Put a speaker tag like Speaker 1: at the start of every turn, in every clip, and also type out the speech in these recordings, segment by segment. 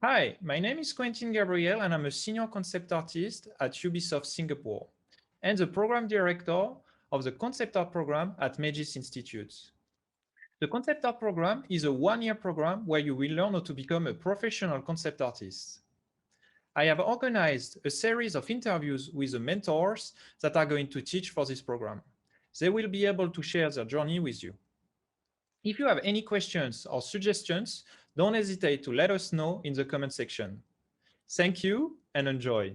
Speaker 1: Hi, my name is Quentin Gabriel and I'm a senior concept artist at Ubisoft Singapore and the program director of the concept art program at MAGES Institute. The concept art program is a one-year program where you will learn how to become a professional concept artist. I have organized a series of interviews with the mentors that are going to teach for this program. They will be able to share their journey with you. If you have any questions or suggestions, don't hesitate to let us know in the comment section. Thank you and enjoy.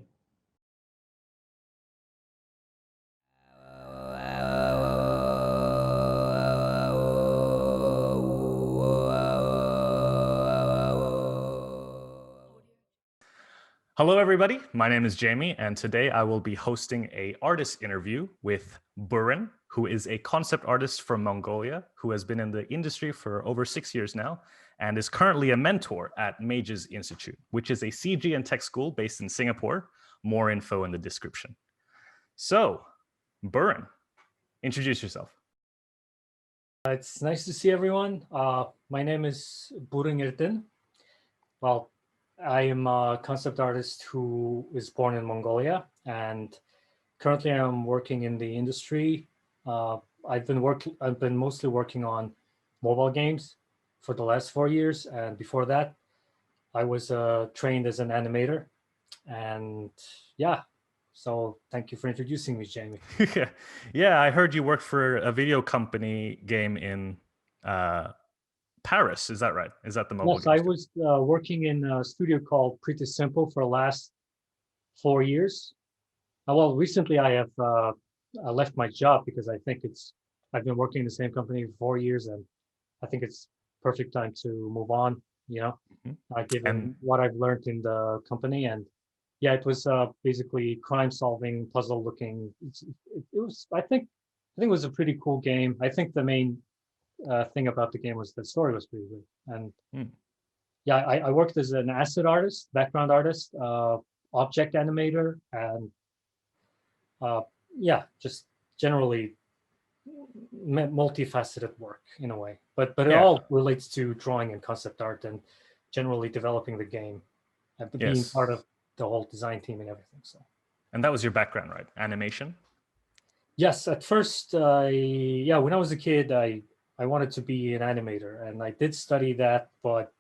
Speaker 2: Hello, everybody. My name is Jamie, and today I will be hosting an artist interview with Buren, who is a concept artist from Mongolia, who has been in the industry for over 6 years now, and is currently a mentor at MAGES Institute, which is a CG and tech school based in Singapore. More info in the description. So, Buren, introduce yourself.
Speaker 3: It's nice to see everyone. My name is Buren Erdene. Well, I am a concept artist who is born in Mongolia, and currently I'm working in the industry. I've been mostly working on mobile games for the last 4 years, and before that, I was trained as an animator. And yeah, so thank you for introducing me, Jamie.
Speaker 2: Yeah, I heard you worked for a video company game in Paris. Is that right? Is that the mobile game?
Speaker 3: Yes, I was working in a studio called Pretty Simple for the last 4 years. Well, recently I have I left my job because I think I've been working in the same company for 4 years, and I think it's perfect time to move on, given what I've learned in the company. And yeah, it was basically crime solving, puzzle looking. It was, I think it was a pretty cool game. I think the main thing about the game was the story was pretty good. And yeah, I worked as an asset artist, background artist, object animator, and yeah, just generally multifaceted work in a way. But it all relates to drawing and concept art and generally developing the game and being part of the whole design team and everything. So.
Speaker 2: And that was your background, right? Animation?
Speaker 3: Yes, at first, when I was a kid, I wanted to be an animator, and I did study that, but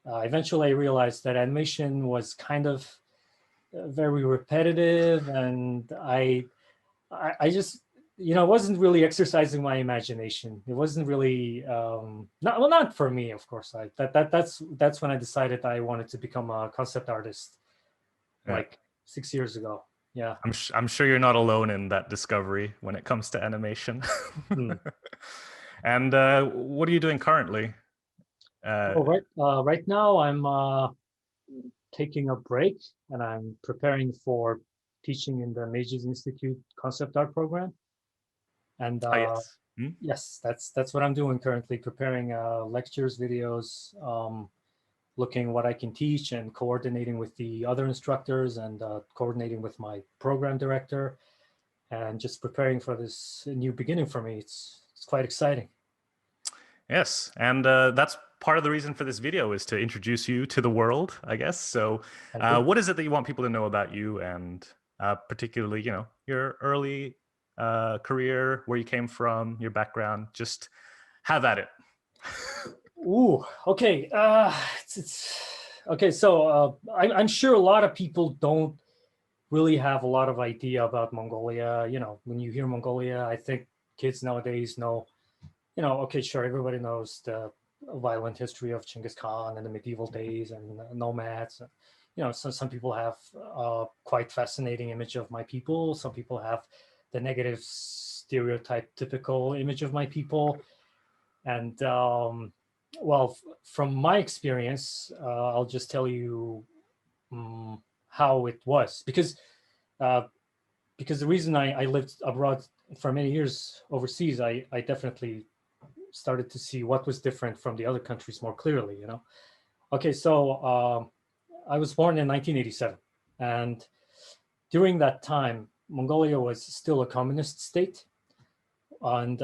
Speaker 3: eventually I realized that animation was kind of very repetitive, and I just, wasn't really exercising my imagination. It wasn't really, not for me, of course. That's when I decided I wanted to become a concept artist, like 6 years ago. Yeah,
Speaker 2: I'm sure you're not alone in that discovery when it comes to animation. And what are you doing currently?
Speaker 3: Right now I'm taking a break, and I'm preparing for teaching in the MAGES Institute concept art program. And yes, that's what I'm doing currently, preparing lectures, videos, looking what I can teach and coordinating with the other instructors and coordinating with my program director, and just preparing for this new beginning for me. It's quite exciting.
Speaker 2: Yes, and that's part of the reason for this video, is to introduce you to the world, I guess. So what is it that you want people to know about you, and particularly, your early career, where you came from, your background? Just have at it.
Speaker 3: Ooh, okay. Okay. So I'm sure a lot of people don't really have a lot of idea about Mongolia. When you hear Mongolia, I think kids nowadays know, okay, sure, everybody knows the violent history of Genghis Khan and the medieval days and nomads. So some people have quite fascinating image of my people. Some people have the negative stereotype, typical image of my people. And well, from my experience, I'll just tell you how it was, because the reason I lived abroad for many years overseas, I definitely started to see what was different from the other countries more clearly. Okay, so I was born in 1987, and during that time, Mongolia was still a communist state, and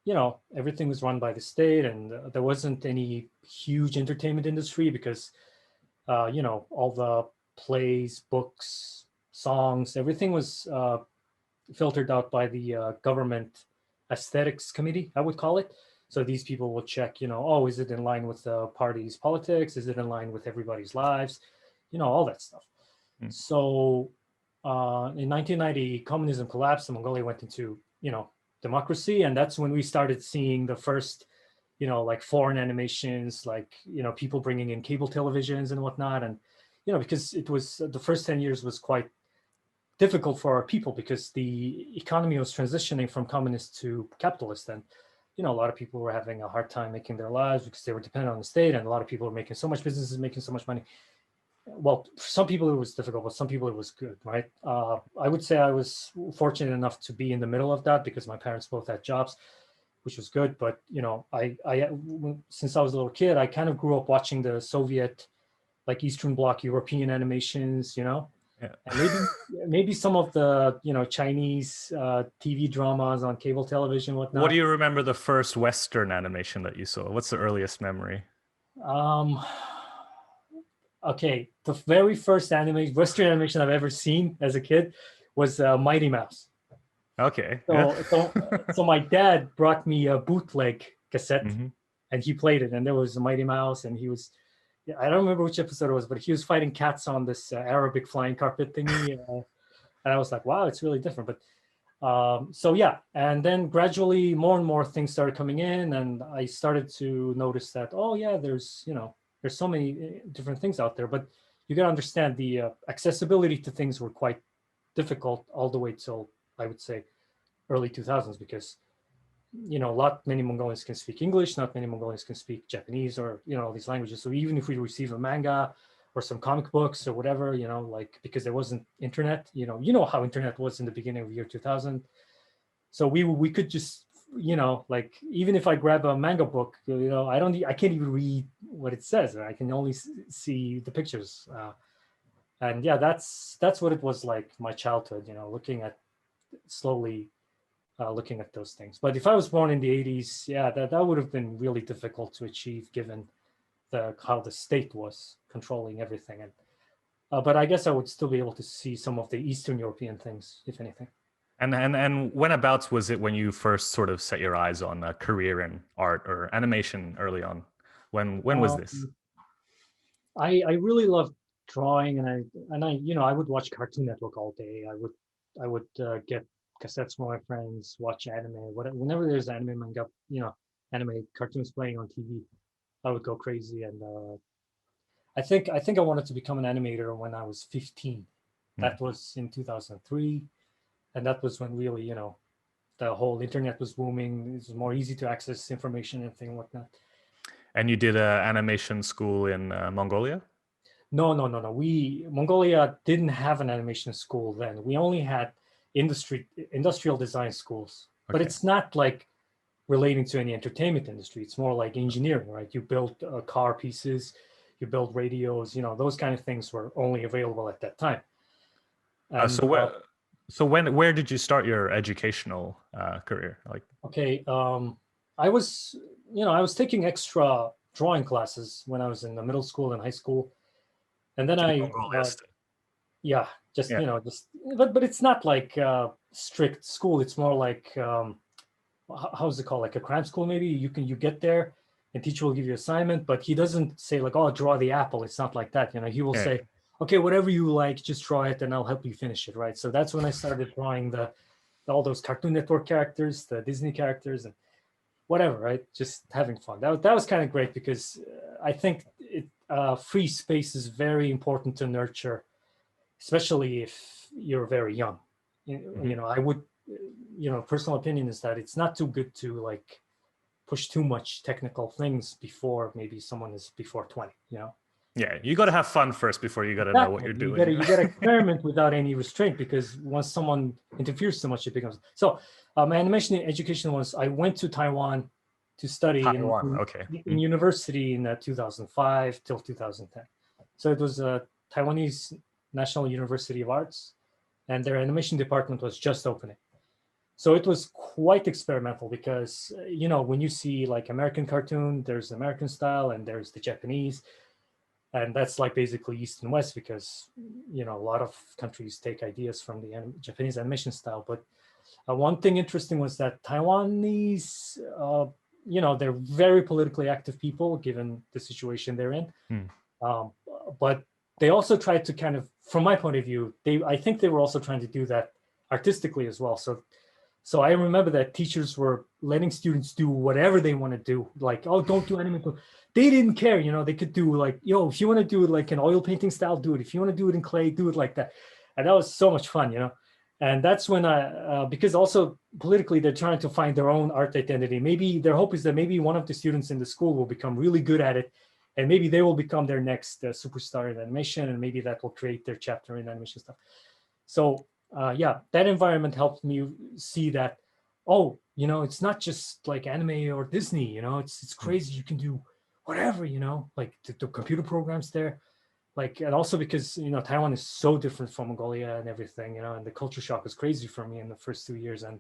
Speaker 3: you know, everything was run by the state, and there wasn't any huge entertainment industry because, you know, all the plays, books, songs, everything was filtered out by the government aesthetics committee, I would call it. So these people will check, you know, oh, is it in line with the party's politics? Is it in line with everybody's lives? You know, all that stuff. So in 1990, communism collapsed and Mongolia went into, you know, democracy. And that's when we started seeing the first, you know, like foreign animations, like, you know, people bringing in cable televisions and whatnot. And, you know, because it was the first 10 years was quite difficult for our people because the economy was transitioning from communist to capitalist. And, you know, a lot of people were having a hard time making their lives because they were dependent on the state. And a lot of people were making so much businesses, making so much money. Well, for some people it was difficult, but some people it was good, right? I would say I was fortunate enough to be in the middle of that because my parents both had jobs, which was good. But, you know, I since I was a little kid, I kind of grew up watching the Soviet, like Eastern Bloc European animations, you know, and maybe some of the, you know, Chinese TV dramas on cable television, whatnot.
Speaker 2: What do you remember the first Western animation that you saw? What's the earliest memory?
Speaker 3: Okay, the very first Western animation I've ever seen as a kid was Mighty Mouse.
Speaker 2: Okay.
Speaker 3: So my dad brought me a bootleg cassette, and he played it, and there was a Mighty Mouse, and he was, I don't remember which episode it was, but he was fighting cats on this Arabic flying carpet thingy, and I was like, wow, it's really different. But so yeah, and then gradually more and more things started coming in, and I started to notice that, oh yeah, there's, you know, there's so many different things out there, but you got to understand the accessibility to things were quite difficult all the way till, I would say, early 2000s, because, you know, many Mongolians can speak English, not many Mongolians can speak Japanese or, you know, all these languages. So even if we receive a manga or some comic books or whatever, you know, like, because there wasn't internet, you know how internet was in the beginning of the year 2000. So we could just, you know, like, even if I grab a manga book, you know, I can't even read what it says. I can only see the pictures. And yeah, that's what it was like my childhood, you know, slowly looking at those things. But if I was born in the 80s, yeah, that would have been really difficult to achieve given how the state was controlling everything. And but I guess I would still be able to see some of the Eastern European things, if anything.
Speaker 2: And whenabouts was it when you first sort of set your eyes on a career in art or animation early on? When was this?
Speaker 3: I really loved drawing, and I you know, I would watch Cartoon Network all day. I would get cassettes from my friends, watch anime, whenever there's anime, manga, you know, anime cartoons playing on TV, I would go crazy. And I think I wanted to become an animator when I was 15. That was in 2003. And that was when really, you know, the whole internet was booming. It was more easy to access information and thing whatnot.
Speaker 2: And you did an animation school in Mongolia?
Speaker 3: No. Mongolia didn't have an animation school then. We only had industrial design schools. Okay. But it's not like relating to any entertainment industry. It's more like engineering, right? You build car pieces, you build radios, you know, those kind of things were only available at that time. And,
Speaker 2: so where did you start your educational career? Like, okay,
Speaker 3: I was taking extra drawing classes when I was in the middle school and high school, and then but it's not like strict school. It's more like how's it called? Like a cram school, maybe. You get there, and teacher will give you assignment, but he doesn't say like, oh, draw the apple. It's not like that. You know, he will say, okay, whatever you like, just draw it and I'll help you finish it, right? So that's when I started drawing all those Cartoon Network characters, the Disney characters, and whatever, right? Just having fun. That was kind of great because I think free space is very important to nurture, especially if you're very young. You know, I would, you know, personal opinion is that it's not too good to like push too much technical things before maybe someone is before 20, you know?
Speaker 2: Yeah, you got to have fun first before you got to know what you're doing.
Speaker 3: You got to experiment without any restraint, because once someone interferes too much, it becomes so. My animation education was, I went to Taiwan to study in university in 2005 till 2010. So it was a Taiwanese National University of Arts, and their animation department was just opening. So it was quite experimental because, when you see like American cartoon, there's American style and there's the Japanese. And that's like basically East and West because, a lot of countries take ideas from the Japanese animation style. But one thing interesting was that Taiwanese, they're very politically active people given the situation they're in. But they also tried to kind of, from my point of view, I think they were also trying to do that artistically as well. So I remember that teachers were letting students do whatever they want to do. Like, oh, don't do anime. They didn't care, they could do like, if you want to do it like an oil painting style, do it. If you want to do it in clay, do it like that. And that was so much fun, And that's when because also politically, they're trying to find their own art identity. Maybe their hope is that maybe one of the students in the school will become really good at it. And maybe they will become their next superstar in animation. And maybe that will create their chapter in animation stuff. So that environment helped me see that, it's not just like anime or Disney, it's crazy. You can do whatever, like the computer programs there. Like, and also because, Taiwan is so different from Mongolia and everything, and the culture shock was crazy for me in the first 2 years. And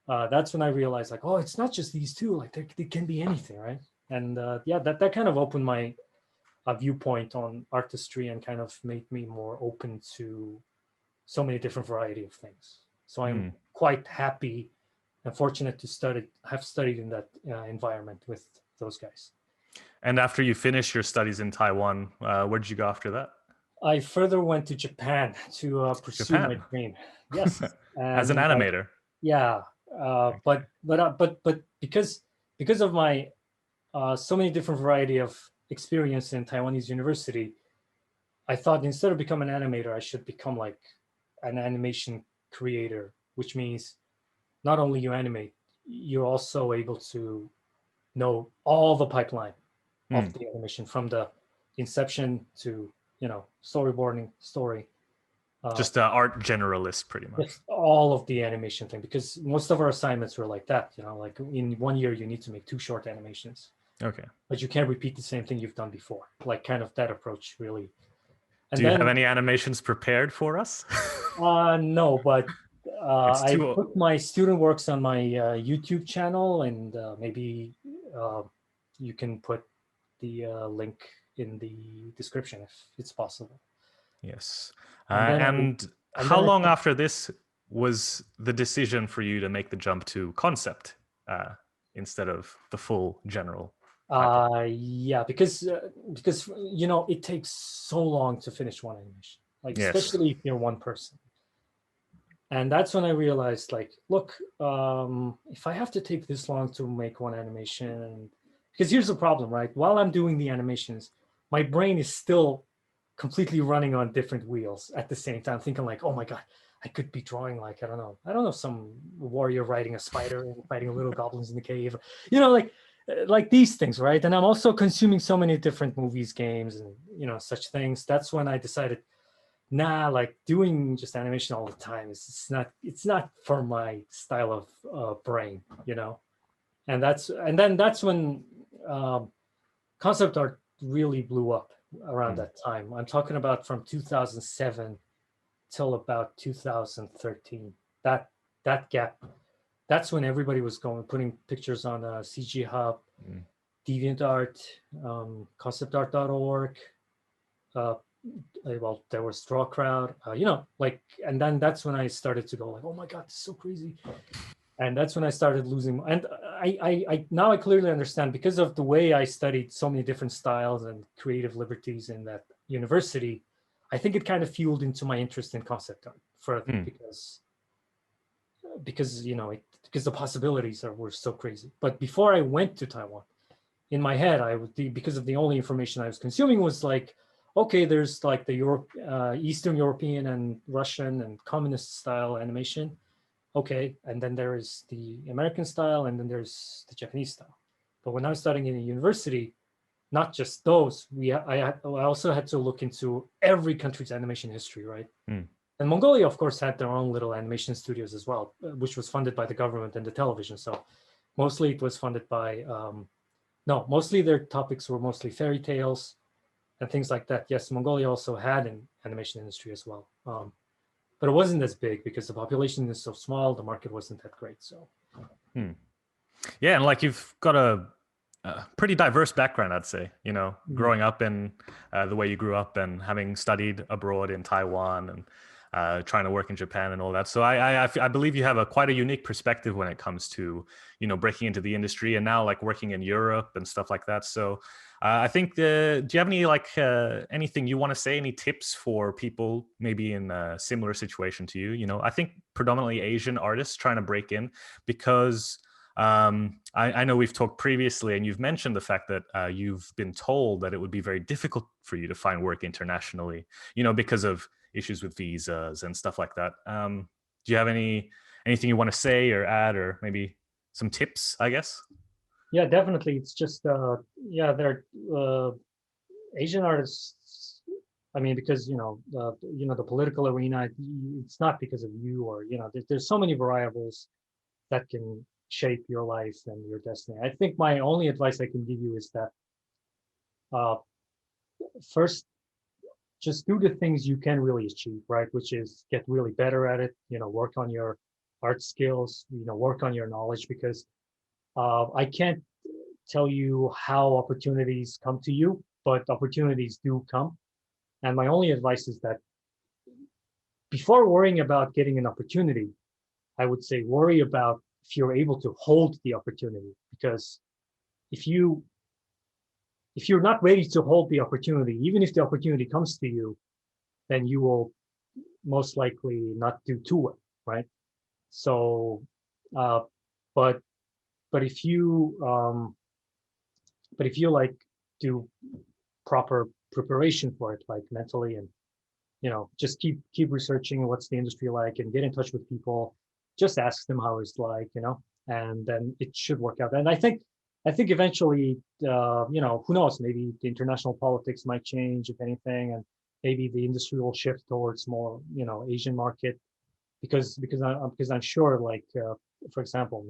Speaker 3: that's when I realized like, oh, it's not just these two, like they can be anything, right? And that kind of opened my viewpoint on artistry and kind of made me more open to so many different variety of things. So I'm quite happy and fortunate to have studied in that environment with those guys.
Speaker 2: And after you finished your studies in Taiwan, where did you go after that?
Speaker 3: I further went to Japan to pursue my dream. Yes,
Speaker 2: as an animator.
Speaker 3: But because of my so many different variety of experience in Taiwanese university, I thought instead of becoming an animator, I should become like an animation creator, which means not only you animate, you're also able to know all the pipeline of the animation from the inception to, storyboarding, story.
Speaker 2: Just an art generalist, pretty much.
Speaker 3: Just all of the animation thing, because most of our assignments were like that, like in 1 year, you need to make 2 short animations.
Speaker 2: Okay.
Speaker 3: But you can't repeat the same thing you've done before, like kind of that approach, really. And
Speaker 2: do you have any animations prepared for us?
Speaker 3: No, but I put my student works on my YouTube channel, and maybe you can put the link in the description if it's possible.
Speaker 2: Yes. And how long after this was the decision for you to make the jump to concept instead of the full general?
Speaker 3: Because it takes so long to finish one animation, like especially if you're one person. And that's when I realized, like, look, if I have to take this long to make one animation, because here's the problem, right? While I'm doing the animations, my brain is still completely running on different wheels at the same time, thinking like, oh my God, I could be drawing like, I don't know, some warrior riding a spider and fighting little goblins in the cave, like these things, right? And I'm also consuming so many different movies, games, and such things. That's when I decided, like doing just animation all the time it's not for my style of brain, and then that's when concept art really blew up around that time. I'm talking about from 2007 till about 2013. That gap, that's when everybody was putting pictures on CG Hub, DeviantArt, conceptart.org. Well, there was Draw Crowd, and then that's when I started to go like, oh my God, this is so crazy. And that's when I started losing. And I now I clearly understand, because of the way I studied so many different styles and creative liberties in that university, I think it kind of fueled into my interest in concept art further, because the possibilities were so crazy. But before I went to Taiwan, in my head, because of the only information I was consuming was like, okay, there's like the Eastern European and Russian and communist style animation. Okay, and then there is the American style, and then there's the Japanese style. But when I was studying in a university, not just those, I also had to look into every country's animation history, right? And Mongolia, of course, had their own little animation studios as well, which was funded by the government and the television. So mostly it was funded by, mostly their topics were mostly fairy tales and things like that. Yes, Mongolia also had an animation industry as well. but it wasn't as big because the population is so small. The market wasn't that great. So,
Speaker 2: yeah, and like you've got a pretty diverse background, I'd say. You know, growing up in the way you grew up and having studied abroad in Taiwan and trying to work in Japan and all that. So I believe you have quite a unique perspective when it comes to, you know, breaking into the industry and now like working in Europe and stuff like that. So I think, do you have any like anything you want to say, any tips for people maybe in a similar situation to you? You know, I think predominantly Asian artists trying to break in, because I know we've talked previously and you've mentioned the fact that you've been told that it would be very difficult for you to find work internationally, you know, because of issues with visas and stuff like that. Do you have anything you want to say or add, or maybe some tips, I guess?
Speaker 3: Yeah, definitely. It's just, they're Asian artists. I mean, because, the political arena, it's not because of you, or, there's so many variables that can shape your life and your destiny. I think my only advice I can give you is that first, just do the things you can really achieve, right? Which is get really better at it, work on your art skills, work on your knowledge, because I can't tell you how opportunities come to you, but opportunities do come. And my only advice is that before worrying about getting an opportunity, I would say worry about if you're able to hold the opportunity. Because if you're not ready to hold the opportunity, even if the opportunity comes to you, then you will most likely not do too well, right? So, but if you like do proper preparation for it, like mentally, and just keep researching what's the industry like, and get in touch with people, just ask them how it's like, and then it should work out. And I think eventually, who knows, maybe the international politics might change, if anything, and maybe the industry will shift towards more, Asian market, because I'm sure, like, for example,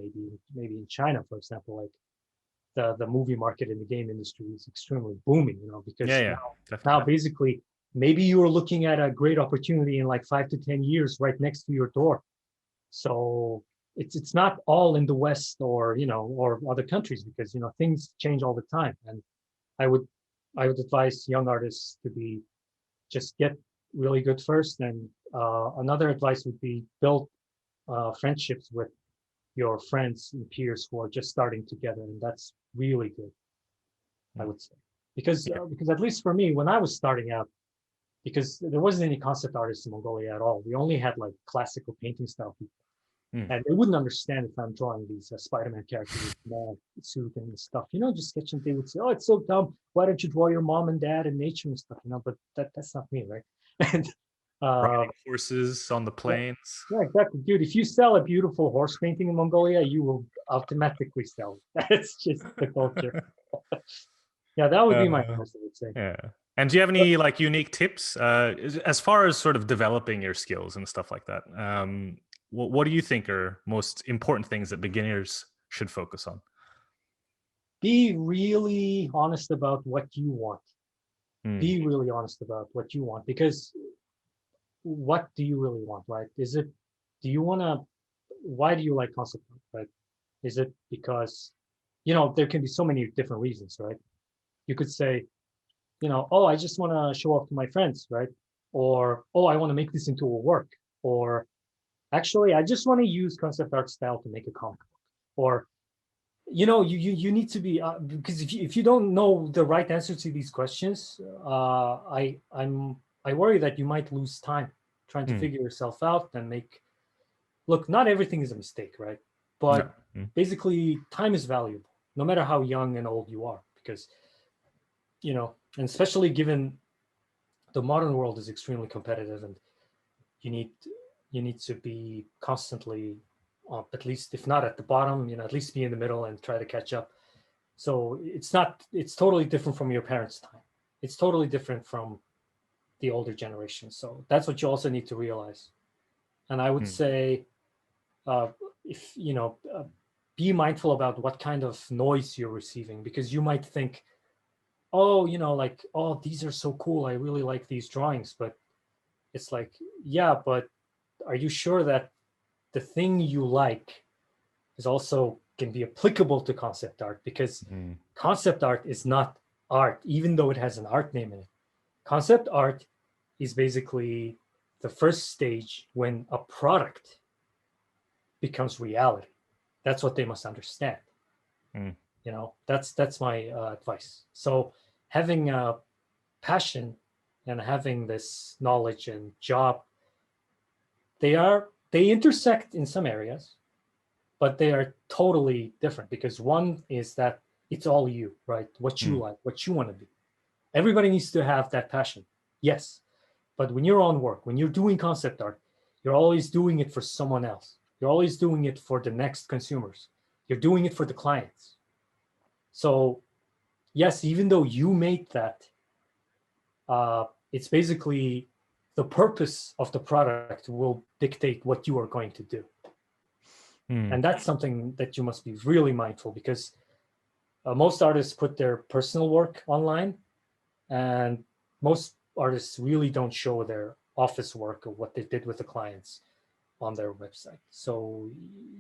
Speaker 3: maybe in China, for example, like the movie market in the game industry is extremely booming, because now basically maybe you are looking at a great opportunity in like 5 to 10 years right next to your door. So it's not all in the West or other countries, because things change all the time. And I would advise young artists to just get really good first. And another advice would be build friendships with your friends and peers who are just starting together, and that's really good, I would say, because at least for me, when I was starting out, because there wasn't any concept artists in Mongolia at all, we only had like classical painting style people. And they wouldn't understand if I'm drawing these Spider-Man characters with small suit and stuff, just sketching. They would say, "Oh, it's so dumb. Why don't you draw your mom and dad and nature and stuff?" But that's not me, right? And
Speaker 2: riding horses on the plains.
Speaker 3: Yeah, exactly, dude. If you sell a beautiful horse painting in Mongolia, you will automatically sell it. That's just the culture. Yeah, that would be my advice, I would say.
Speaker 2: Yeah. And do you have any like unique tips as far as sort of developing your skills and stuff like that? What do you think are most important things that beginners should focus on?
Speaker 3: Be really honest about what you want. Be really honest about what you want, because what do you really want, right? Why do you like concept art, right? Is it because, there can be so many different reasons, right? You could say, oh, I just want to show off to my friends, right? Or, oh, I want to make this into a work. Or, actually, I just want to use concept art style to make a comic book. Or, you need to be, because if you don't know the right answer to these questions, I worry that you might lose time trying to figure yourself out and look, not everything is a mistake, right? But basically, time is valuable, no matter how young and old you are, because, and especially given the modern world is extremely competitive, and you need to be constantly, at least if not at the bottom, at least be in the middle and try to catch up. So it's totally different from your parents' time. It's totally different from the older generation. So that's what you also need to realize. And I would say, if be mindful about what kind of noise you're receiving, because you might think, oh, like, oh, these are so cool, I really like these drawings, but it's like, yeah, but are you sure that the thing you like is also can be applicable to concept art? Because concept art is not art, even though it has an art name in it. Concept art is basically the first stage when a product becomes reality. That's what they must understand. You know, that's my advice. So having a passion and having this knowledge and job, they intersect in some areas, but they are totally different, because one is that it's all you, right? What you like, what you want to do. Everybody needs to have that passion, yes. But when you're on work, when you're doing concept art, you're always doing it for someone else. You're always doing it for the next consumers. You're doing it for the clients. So yes, even though you made that, it's basically the purpose of the product will dictate what you are going to do. And that's something that you must be really mindful, because most artists put their personal work online, and most artists really don't show their office work or what they did with the clients on their website. So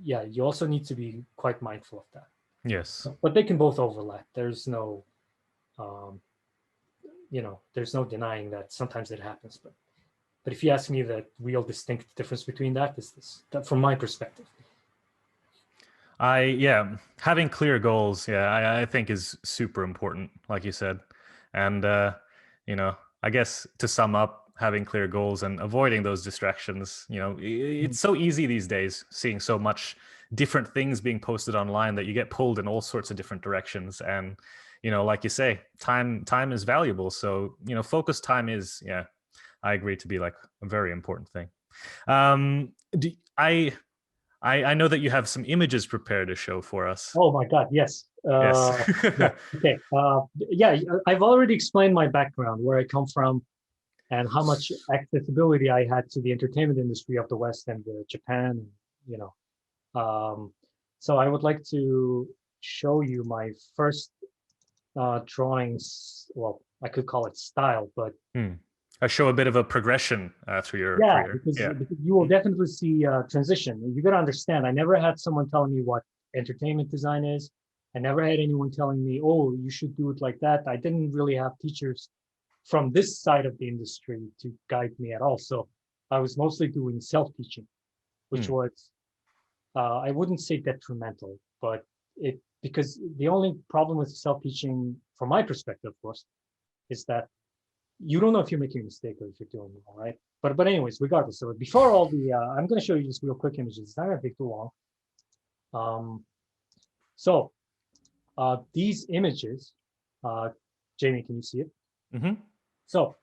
Speaker 3: yeah, you also need to be quite mindful of that.
Speaker 2: Yes.
Speaker 3: But they can both overlap. There's no, there's no denying that sometimes it happens. But if you ask me, the real distinct difference between that is this, that from my perspective.
Speaker 2: Having clear goals, I think is super important, like you said. And, I guess to sum up, having clear goals and avoiding those distractions, it's so easy these days, seeing so much different things being posted online that you get pulled in all sorts of different directions. And, like you say, time is valuable. So, focused time is, I agree, to be like a very important thing. I know that you have some images prepared to show for us.
Speaker 3: Oh my God, yes.
Speaker 2: Yes.
Speaker 3: Okay. I've already explained my background, where I come from, and how much accessibility I had to the entertainment industry of the West and Japan. So I would like to show you my first drawings. Well, I could call it style, but
Speaker 2: I show a bit of a progression through your career.
Speaker 3: Because you will definitely see transition. You got to understand, I never had someone telling me what entertainment design is. I never had anyone telling me, oh, you should do it like that. I didn't really have teachers from this side of the industry to guide me at all. So I was mostly doing self-teaching, which was, I wouldn't say detrimental, but because the only problem with self-teaching, from my perspective, of course, is that you don't know if you're making a mistake or if you're doing it all right. But anyways, regardless. So before all the, I'm going to show you just real quick images. It's not going to take too long. These images, Jamie, can you see it? So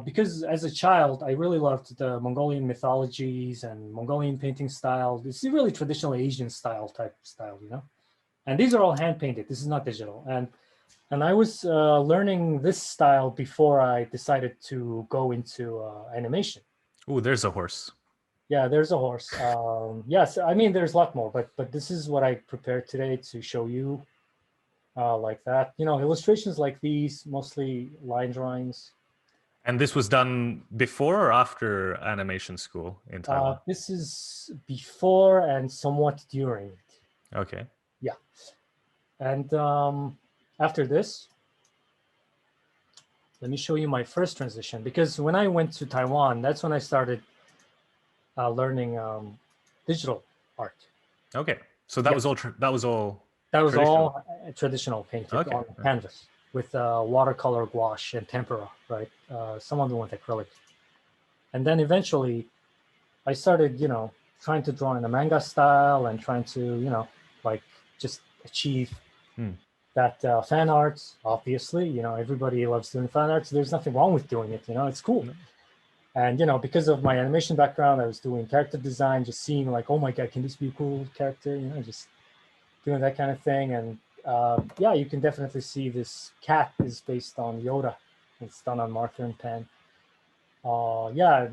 Speaker 3: because as a child, I really loved the Mongolian mythologies and Mongolian painting style. This is really traditional Asian style, and these are all hand painted. This is not digital. And I was learning this style before I decided to go into animation.
Speaker 2: Oh, there's a horse.
Speaker 3: Yeah, there's a horse. Yes, I mean, there's a lot more, but this is what I prepared today to show you, like that. Illustrations like these, mostly line drawings.
Speaker 2: And this was done before or after animation school in Taiwan?
Speaker 3: This is before and somewhat during it.
Speaker 2: Okay.
Speaker 3: Yeah. And after this, let me show you my first transition, because when I went to Taiwan, that's when I started learning digital art.
Speaker 2: Okay, so that was all. That was all
Speaker 3: traditional painted on canvas with watercolor, gouache, and tempera, right? Some of them with acrylic. And then eventually, I started, trying to draw in a manga style and trying to, just achieve that fan arts. Obviously, everybody loves doing fan arts. So there's nothing wrong with doing it. It's cool. And because of my animation background, I was doing character design, just seeing like, oh my God, can this be a cool character? Just doing that kind of thing. And you can definitely see this cat is based on Yoda. It's done on marker and pen.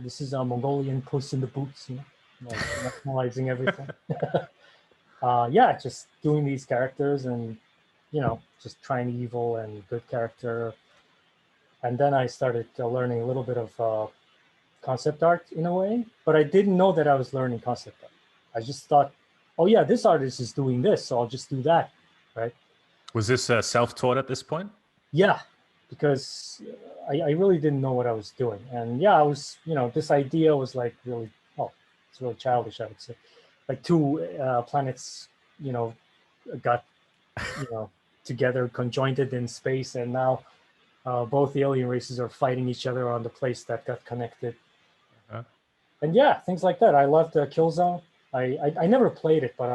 Speaker 3: This is a Mongolian Puss in the Boots, nationalizing everything. Just doing these characters and, just trying evil and good character. And then I started learning a little bit of concept art in a way, but I didn't know that I was learning concept art. I just thought, oh yeah, this artist is doing this, so I'll just do that, right?
Speaker 2: Was this self-taught at this point?
Speaker 3: Yeah, because I really didn't know what I was doing. And yeah, I was, this idea was like really, it's really childish, I would say. Like two planets, got, together, conjoined in space, and now both the alien races are fighting each other on the place that got connected.
Speaker 2: Uh-huh.
Speaker 3: And yeah, things like that. I loved Killzone. I never played it, but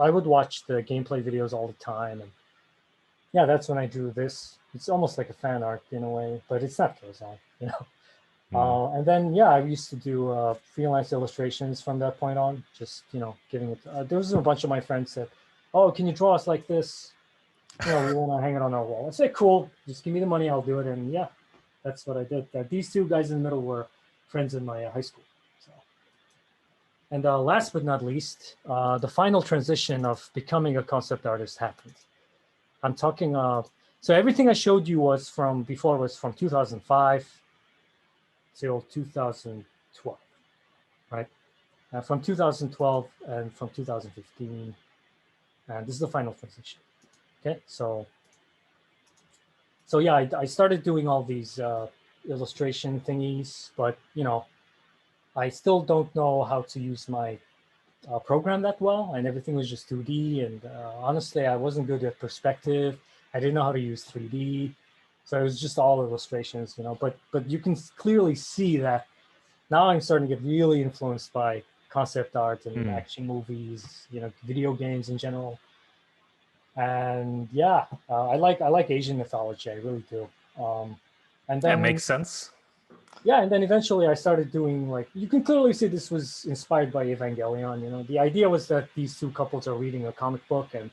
Speaker 3: I would watch the gameplay videos all the time. And yeah, that's when I drew this. It's almost like a fan art in a way, but it's not Killzone, And then, yeah, I used to do freelance illustrations from that point on, just, giving it. There was a bunch of my friends said, oh, can you draw us like this? We want to hang it on our wall. I said, cool, just give me the money, I'll do it. And yeah, that's what I did. These two guys in the middle were friends in my high school. So. And last but not least, the final transition of becoming a concept artist happened. I'm talking, so everything I showed you was from 2005 till 2012, right? From 2012 and from 2015, and this is the final transition. Okay, so yeah, I started doing all these illustration thingies, but I still don't know how to use my program that well, and everything was just 2D. And honestly, I wasn't good at perspective. I didn't know how to use 3D, so it was just all illustrations, But you can clearly see that now I'm starting to get really influenced by concept art and action movies, video games in general. And yeah, I like Asian mythology. I really do. And then
Speaker 2: that makes sense.
Speaker 3: Yeah, and then eventually I started doing, like, you can clearly see this was inspired by Evangelion. The idea was that these two couples are reading a comic book, and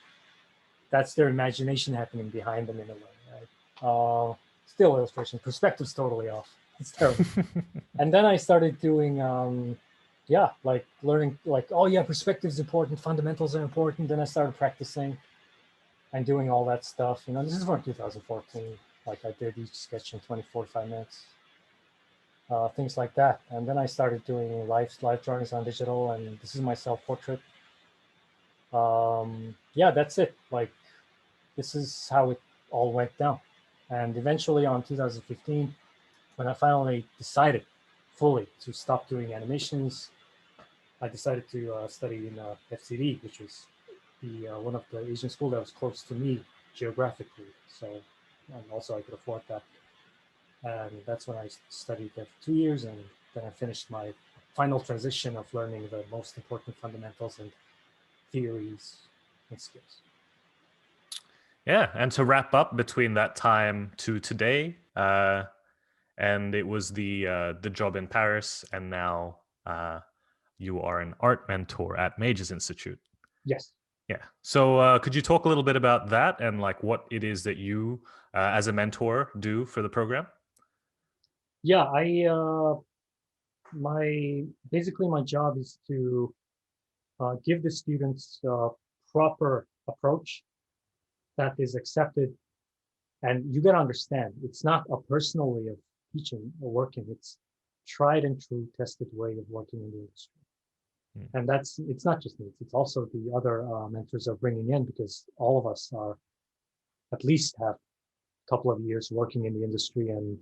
Speaker 3: that's their imagination happening behind them in a way. Right? Still illustration, perspective's totally off. It's terrible. And then I started doing, like learning, like, oh yeah, perspective's important, fundamentals are important. Then I started practicing and doing all that stuff. This is from 2014. Like I did each sketch in 45 minutes. Things like that. And then I started doing live drawings on digital, and this is my self-portrait. Yeah, that's it. Like, this is how it all went down. And eventually on 2015, when I finally decided fully to stop doing animations, I decided to study in FCD, which was the one of the Asian school that was close to me geographically. So, and also I could afford that. And that's when I studied there for 2 years, and then I finished my final transition of learning the most important fundamentals and theories and skills.
Speaker 2: Yeah, and to wrap up between that time to today, and it was the job in Paris, and now you are an art mentor at MAGES Institute.
Speaker 3: Yes.
Speaker 2: Yeah. So could you talk a little bit about that and like what it is that you, as a mentor, do for the program?
Speaker 3: Yeah, basically my job is to give the students a proper approach that is accepted. And you got to understand, it's not a personal way of teaching or working. It's tried and true, tested way of working in the industry. And it's not just me, it's also the other mentors are bringing in, because all of us are at least have a couple of years working in the industry, and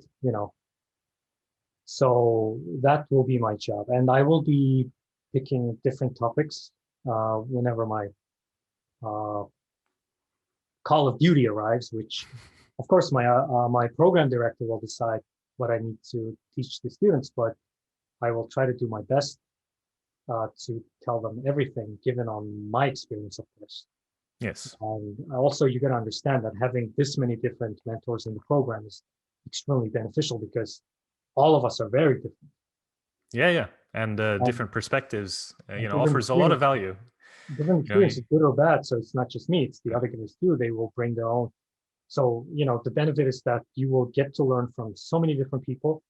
Speaker 3: so that will be my job. And I will be picking different topics whenever my call of duty arrives, which of course my program director will decide what I need to teach the students, but I will try to do my best to tell them everything given on my experience, of course.
Speaker 2: Yes.
Speaker 3: And also, you got to understand that having this many different mentors in the program is extremely beneficial, because all of us are very different.
Speaker 2: Yeah. And different perspectives, offers a lot of value.
Speaker 3: Different experiences, good or bad. So it's not just me, it's the other guys too. They will bring their own. So, the benefit is that you will get to learn from so many different people.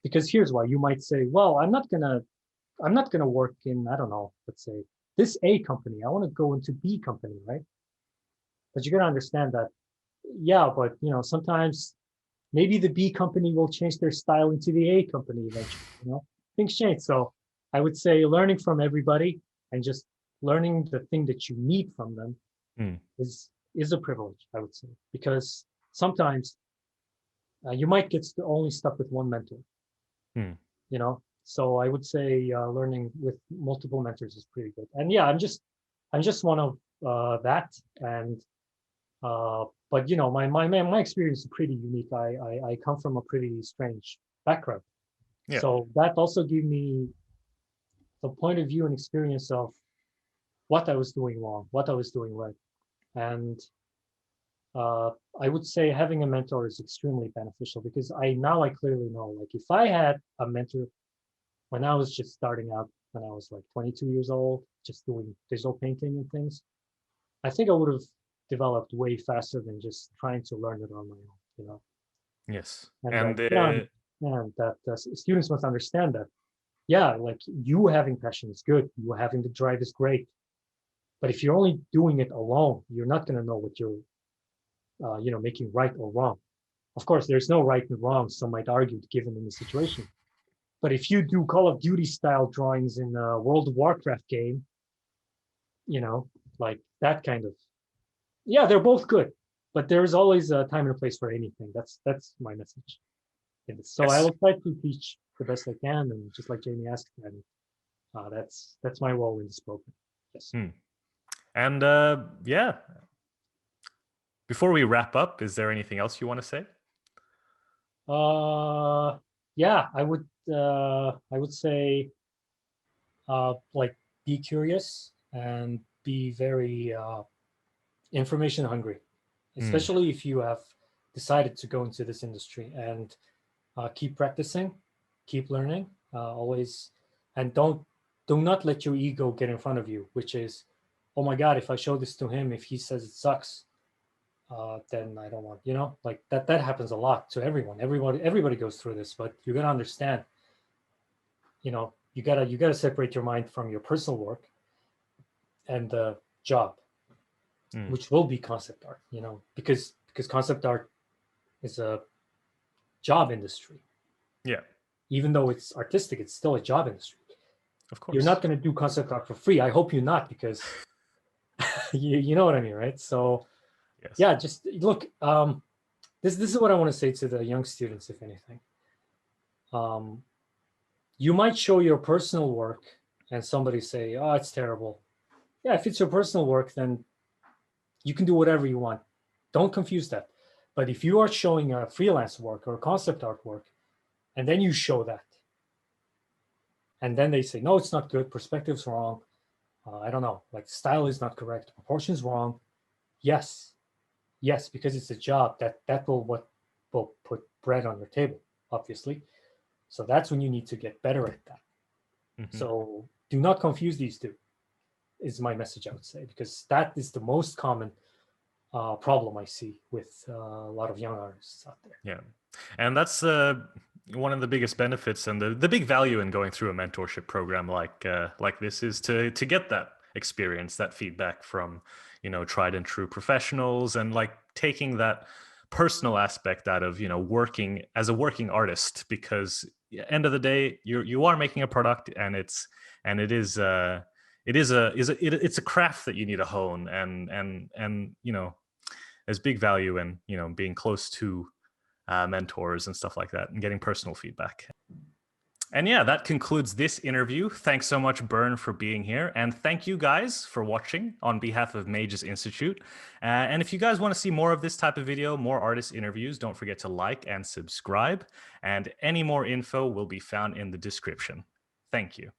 Speaker 3: Because here's why: you might say, well, I'm not gonna work in, I don't know, let's say this A company. I want to go into B company, right? But you gotta understand that, yeah, but sometimes maybe the B company will change their style into the A company eventually. You know, things change. So I would say learning from everybody and just learning the thing that you need from them is a privilege, I would say, because sometimes you might get only stuck with one mentor. You know, so I would say learning with multiple mentors is pretty good. And yeah, I'm just one of that. And but you know, my experience is pretty unique. I come from a pretty strange background, so that also gave me the point of view and experience of what I was doing wrong, what I was doing right, and I would say having a mentor is extremely beneficial because I clearly know, like, if I had a mentor when I was just starting out, when I was like 22 years old, just doing digital painting and things, I think I would have developed way faster than just trying to learn it on my own, you know?
Speaker 2: Yes.
Speaker 3: And that students must understand that, yeah, like you having passion is good. You having the drive is great. But if you're only doing it alone, you're not going to know what you're, you know, making right or wrong. Of course, there's no right and wrong, some might argue, given in the situation. But if you do Call of Duty style drawings in a World of Warcraft game, you know, like that kind of, yeah, they're both good, but there's always a time and a place for anything. That's my message. So I will try to teach the best I can, and just like Jamie asked, and that's my role in this program. Yes.
Speaker 2: And yeah, before we wrap up, is there anything else you want to say?
Speaker 3: Yeah, I would say like be curious and be very information hungry, especially if you have decided to go into this industry, and keep practicing, keep learning, always, and do not let your ego get in front of you, which is, oh my God, if I show this to him, if he says it sucks, then I don't want, you know, like that happens a lot to everyone. Everybody goes through this, but you're gonna understand, you know, you gotta separate your mind from your personal work and the job, which will be concept art, you know, because concept art is a job industry.
Speaker 2: Yeah.
Speaker 3: Even though it's artistic, it's still a job industry.
Speaker 2: Of course.
Speaker 3: You're not going to do concept art for free. I hope you're not, because you know what I mean, right? So yes. Yeah, just look, this is what I want to say to the young students, if anything. You might show your personal work and somebody say, oh, it's terrible. Yeah, if it's your personal work, then you can do whatever you want. Don't confuse that. But if you are showing a freelance work or concept art work, and then you show that, and then they say, no, it's not good, perspective's wrong, I don't know, like style is not correct, proportion's wrong. Yes, because it's a job that will put bread on your table, obviously. So that's when you need to get better at that. So do not confuse these two, is my message, I would say, because that is the most common problem I see with a lot of young artists out there.
Speaker 2: Yeah, and that's one of the biggest benefits and the big value in going through a mentorship program like this is to get that experience, that feedback from, you know, tried and true professionals, and like taking that personal aspect out of, you know, working as a working artist, because end of the day you are making a product, and it's a craft that you need to hone, and you know, there's big value in, you know, being close to mentors and stuff like that, and getting personal feedback. And yeah, that concludes this interview. Thanks so much, Buren, for being here. And thank you guys for watching on behalf of MAGES Institute. And if you guys want to see more of this type of video, more artist interviews, don't forget to like and subscribe. And any more info will be found in the description. Thank you.